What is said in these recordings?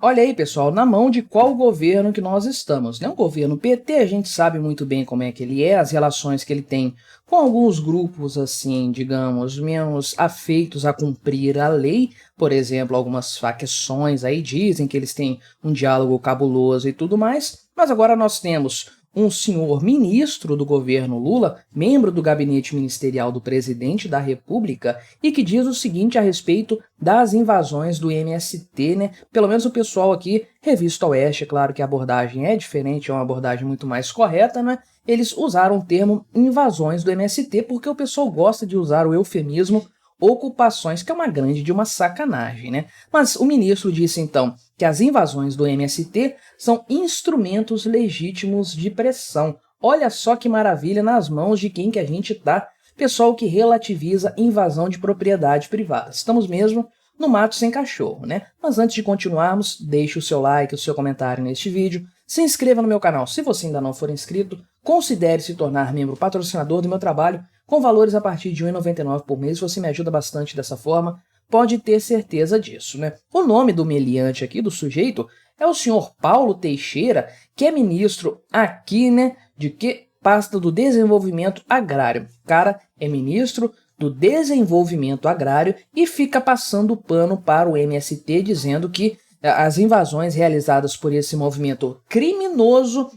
Olha aí, pessoal, na mão de qual governo que nós estamos, né? O governo PT, a gente sabe muito bem como é que ele é, as relações que ele tem com alguns grupos, assim, digamos, menos afeitos a cumprir a lei. Por exemplo, algumas facções aí dizem que eles têm um diálogo cabuloso e tudo mais. Mas agora nós temos um senhor ministro do governo Lula, membro do gabinete ministerial do presidente da República, e que diz o seguinte a respeito das invasões do MST, né? Pelo menos o pessoal aqui, Revista Oeste, é claro que a abordagem é diferente, é uma abordagem muito mais correta, né? Eles usaram o termo invasões do MST porque o pessoal gosta de usar o eufemismo ocupações, que é uma grande de uma sacanagem, né? Mas o ministro disse então que as invasões do MST são instrumentos legítimos de pressão. Olha só que maravilha nas mãos de quem que a gente tá, pessoal que relativiza invasão de propriedade privada. Estamos mesmo no mato sem cachorro, né? Mas antes de continuarmos, deixe o seu like, o seu comentário neste vídeo, se inscreva no meu canal se você ainda não for inscrito, considere se tornar membro patrocinador do meu trabalho, com valores a partir de R$ 1,99 por mês, você me ajuda bastante dessa forma, pode ter certeza disso, né? O nome do meliante aqui, do sujeito, é o senhor Paulo Teixeira, que é ministro aqui, né, de que pasta do desenvolvimento agrário. O cara é ministro do desenvolvimento agrário e fica passando pano para o MST, dizendo que as invasões realizadas por esse movimento criminoso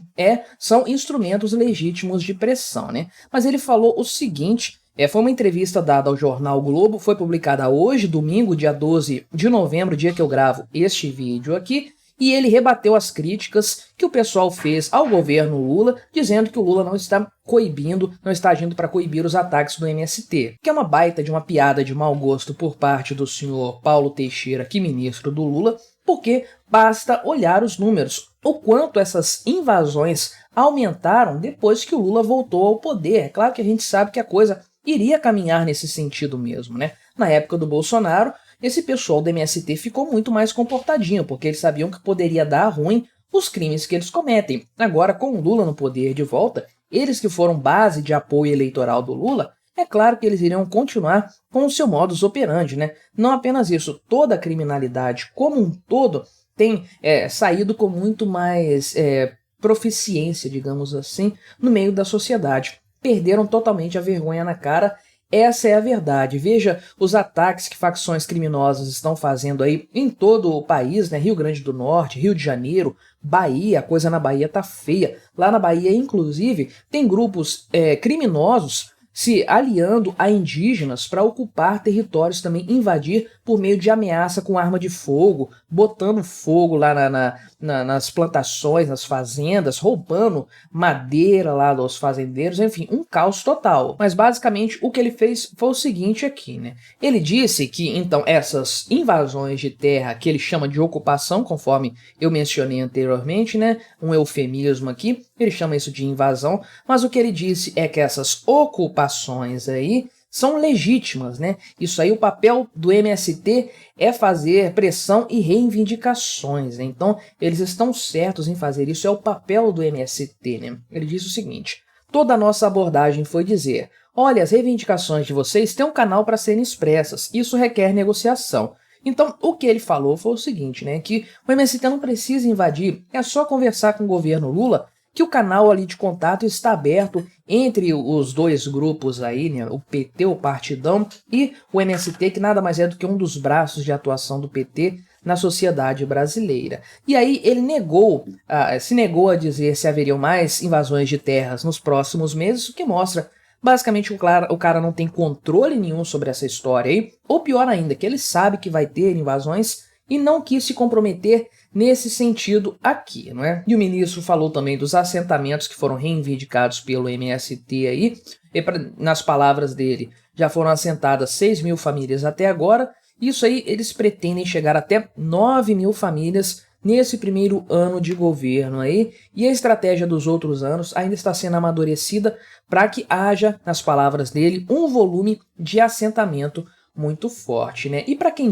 são instrumentos legítimos de pressão, né? Mas ele falou o seguinte, foi uma entrevista dada ao jornal Globo, foi publicada hoje, domingo, dia 12 de novembro, dia que eu gravo este vídeo aqui, e ele rebateu as críticas que o pessoal fez ao governo Lula, dizendo que o Lula não está coibindo, não está agindo para coibir os ataques do MST, que é uma baita de uma piada de mau gosto por parte do senhor Paulo Teixeira, que ministro do Lula, porque basta olhar os números, o quanto essas invasões aumentaram depois que o Lula voltou ao poder. É claro que a gente sabe que a coisa iria caminhar nesse sentido mesmo, né? Na época do Bolsonaro, esse pessoal do MST ficou muito mais comportadinho, porque eles sabiam que poderia dar ruim os crimes que eles cometem. Agora, com o Lula no poder de volta, eles que foram base de apoio eleitoral do Lula, é claro que eles iriam continuar com o seu modus operandi, né? Não apenas isso, toda a criminalidade como um todo tem saído com muito mais proficiência, digamos assim, no meio da sociedade. Perderam totalmente a vergonha na cara. Essa é a verdade. Veja os ataques que facções criminosas estão fazendo aí em todo o país, né? Rio Grande do Norte, Rio de Janeiro, Bahia, a coisa na Bahia tá feia. Lá na Bahia, inclusive, tem grupos criminosos se aliando a indígenas para ocupar territórios, também invadir por meio de ameaça com arma de fogo, botando fogo lá nas plantações, nas fazendas, roubando madeira lá dos fazendeiros, enfim, um caos total. Mas basicamente o que ele fez foi o seguinte aqui, né? Ele disse que então essas invasões de terra, que ele chama de ocupação, conforme eu mencionei anteriormente, né? Um eufemismo aqui, ele chama isso de invasão, mas o que ele disse é que essas ocupações aí são legítimas, né? Isso aí, o papel do MST é fazer pressão e reivindicações, né? Então, eles estão certos em fazer isso, é o papel do MST, né? Ele diz o seguinte, toda a nossa abordagem foi dizer, olha, as reivindicações de vocês têm um canal para serem expressas, isso requer negociação. Então, o que ele falou foi o seguinte, né? Que o MST não precisa invadir, é só conversar com o governo Lula, que o canal ali de contato está aberto entre os dois grupos aí, né, o PT, o Partidão, e o MST, que nada mais é do que um dos braços de atuação do PT na sociedade brasileira. E aí ele se negou a dizer se haveriam mais invasões de terras nos próximos meses, o que mostra basicamente o cara não tem controle nenhum sobre essa história aí, ou pior ainda, que ele sabe que vai ter invasões e não quis se comprometer nesse sentido aqui, não é? E o ministro falou também dos assentamentos que foram reivindicados pelo MST aí, e nas palavras dele, já foram assentadas 6.000 famílias até agora, isso aí eles pretendem chegar até 9.000 famílias nesse primeiro ano de governo aí, e a estratégia dos outros anos ainda está sendo amadurecida para que haja, nas palavras dele, um volume de assentamento muito forte, né? E para quem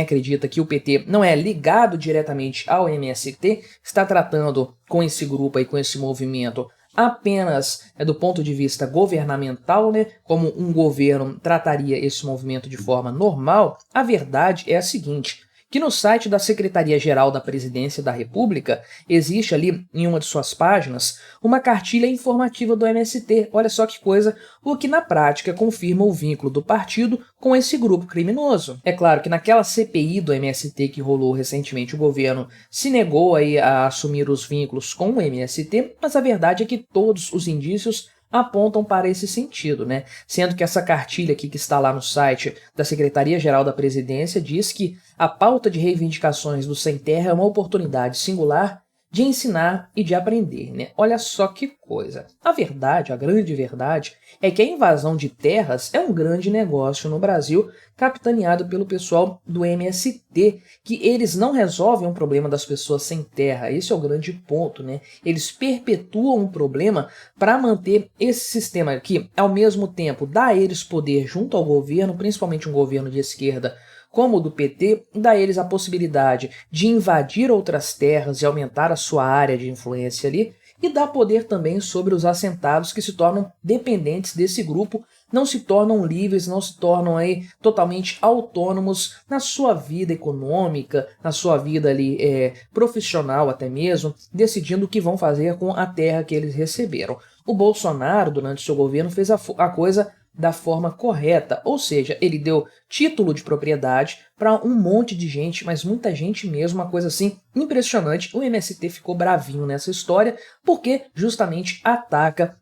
acredita que o PT não é ligado diretamente ao MST, está tratando com esse grupo aí, com esse movimento, apenas do ponto de vista governamental, né? Como um governo trataria esse movimento de forma normal, a verdade é a seguinte, que no site da Secretaria-Geral da Presidência da República existe ali, em uma de suas páginas, uma cartilha informativa do MST. Olha só que coisa, o que na prática confirma o vínculo do partido com esse grupo criminoso. É claro que naquela CPI do MST que rolou recentemente, o governo se negou aí a assumir os vínculos com o MST, mas a verdade é que todos os indícios apontam para esse sentido, né? Sendo que essa cartilha aqui que está lá no site da Secretaria-Geral da Presidência diz que a pauta de reivindicações do Sem Terra é uma oportunidade singular de ensinar e de aprender, né? Olha só que coisa. A verdade, a grande verdade, é que a invasão de terras é um grande negócio no Brasil, capitaneado pelo pessoal do MST, que eles não resolvem o problema das pessoas sem terra. Esse é o grande ponto, né? Eles perpetuam um problema para manter esse sistema aqui, ao mesmo tempo, dá a eles poder junto ao governo, principalmente um governo de esquerda, como o do PT, dá a eles a possibilidade de invadir outras terras e aumentar a sua área de influência ali, e dá poder também sobre os assentados que se tornam dependentes desse grupo, não se tornam livres, não se tornam aí totalmente autônomos na sua vida econômica, na sua vida ali profissional até mesmo, decidindo o que vão fazer com a terra que eles receberam. O Bolsonaro, durante seu governo, fez a coisa da forma correta, ou seja, ele deu título de propriedade para um monte de gente, mas muita gente mesmo, uma coisa assim impressionante. O MST ficou bravinho nessa história porque justamente ataca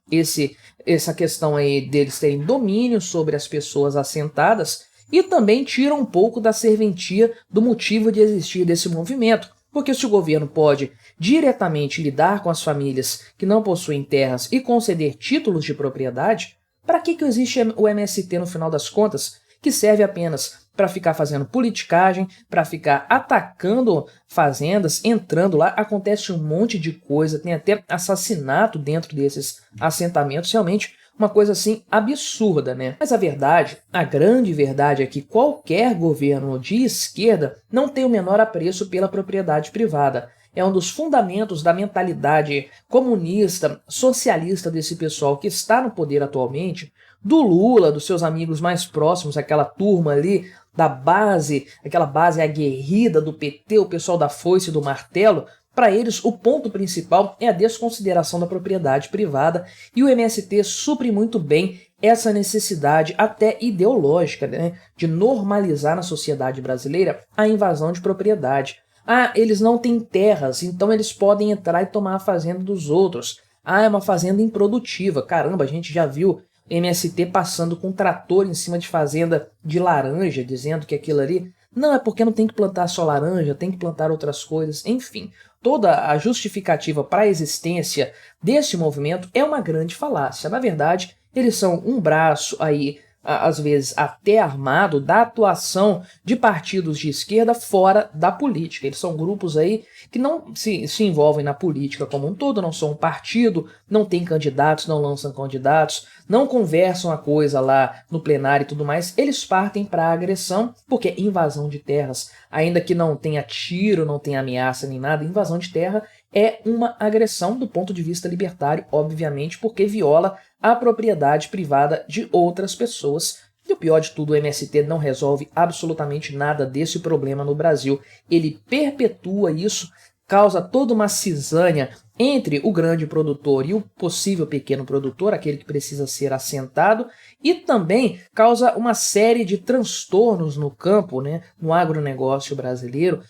essa questão aí deles terem domínio sobre as pessoas assentadas e também tira um pouco da serventia do motivo de existir desse movimento. Porque se o governo pode diretamente lidar com as famílias que não possuem terras e conceder títulos de propriedade, para que existe o MST no final das contas? Que serve apenas para ficar fazendo politicagem, para ficar atacando fazendas, entrando lá, acontece um monte de coisa, tem até assassinato dentro desses assentamentos, realmente uma coisa assim absurda, né? Mas a verdade, a grande verdade é que qualquer governo de esquerda não tem o menor apreço pela propriedade privada. É um dos fundamentos da mentalidade comunista, socialista desse pessoal que está no poder atualmente, do Lula, dos seus amigos mais próximos, aquela turma ali da base, aquela base aguerrida do PT, o pessoal da foice e do martelo. Para eles, o ponto principal é a desconsideração da propriedade privada, e o MST supre muito bem essa necessidade até ideológica, né, de normalizar na sociedade brasileira a invasão de propriedade. Ah, eles não têm terras, então eles podem entrar e tomar a fazenda dos outros. Ah, é uma fazenda improdutiva. Caramba, a gente já viu MST passando com um trator em cima de fazenda de laranja, dizendo que aquilo ali... Não, é porque não tem que plantar só laranja, tem que plantar outras coisas. Enfim, toda a justificativa para a existência desse movimento é uma grande falácia. Na verdade, eles são um braço aí, às vezes até armado, da atuação de partidos de esquerda fora da política. Eles são grupos aí que não se envolvem na política como um todo, não são um partido, não tem candidatos, não lançam candidatos, não conversam a coisa lá no plenário e tudo mais. Eles partem para a agressão, porque invasão de terras, ainda que não tenha tiro, não tenha ameaça nem nada, invasão de terra é uma agressão do ponto de vista libertário, obviamente, porque viola a propriedade privada de outras pessoas. E o pior de tudo, o MST não resolve absolutamente nada desse problema no Brasil. Ele perpetua isso, causa toda uma cisânia entre o grande produtor e o possível pequeno produtor, aquele que precisa ser assentado, e também causa uma série de transtornos no campo, né, no agronegócio brasileiro,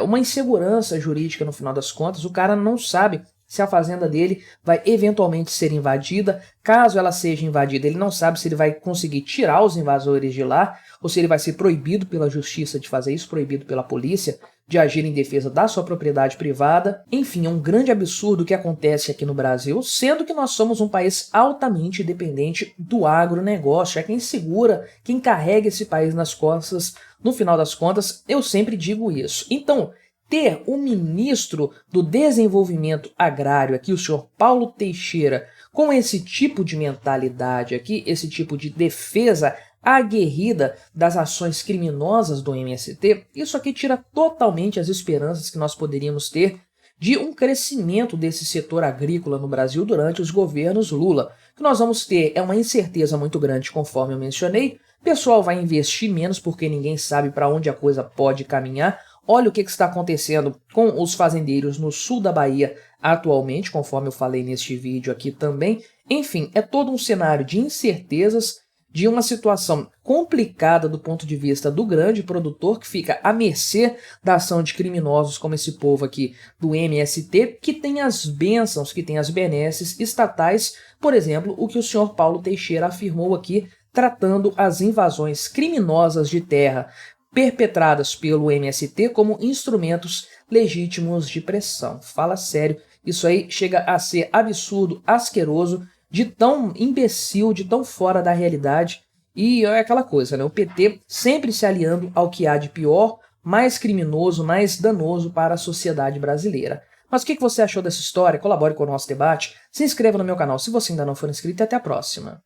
uma insegurança jurídica no final das contas. O cara não sabe se a fazenda dele vai eventualmente ser invadida. Caso ela seja invadida, ele não sabe se ele vai conseguir tirar os invasores de lá, ou se ele vai ser proibido pela justiça de fazer isso, proibido pela polícia de agir em defesa da sua propriedade privada. Enfim, é um grande absurdo o que acontece aqui no Brasil, sendo que nós somos um país altamente dependente do agronegócio. É quem segura, quem carrega esse país nas costas, no final das contas, eu sempre digo isso. Então, ter um ministro do desenvolvimento agrário aqui, o senhor Paulo Teixeira, com esse tipo de mentalidade aqui, esse tipo de defesa aguerrida das ações criminosas do MST, isso aqui tira totalmente as esperanças que nós poderíamos ter de um crescimento desse setor agrícola no Brasil durante os governos Lula. O que nós vamos ter é uma incerteza muito grande, conforme eu mencionei. O pessoal vai investir menos porque ninguém sabe para onde a coisa pode caminhar. Olha o que está acontecendo com os fazendeiros no sul da Bahia atualmente, conforme eu falei neste vídeo aqui também. Enfim, é todo um cenário de incertezas, de uma situação complicada do ponto de vista do grande produtor, que fica à mercê da ação de criminosos como esse povo aqui do MST, que tem as bênçãos, que tem as benesses estatais, por exemplo, o que o senhor Paulo Teixeira afirmou aqui, tratando as invasões criminosas de terra perpetradas pelo MST como instrumentos legítimos de pressão. Fala sério, isso aí chega a ser absurdo, asqueroso, de tão imbecil, de tão fora da realidade. E é aquela coisa, né? O PT sempre se aliando ao que há de pior, mais criminoso, mais danoso para a sociedade brasileira. Mas o que você achou dessa história? Colabore com o nosso debate, se inscreva no meu canal se você ainda não for inscrito e até a próxima.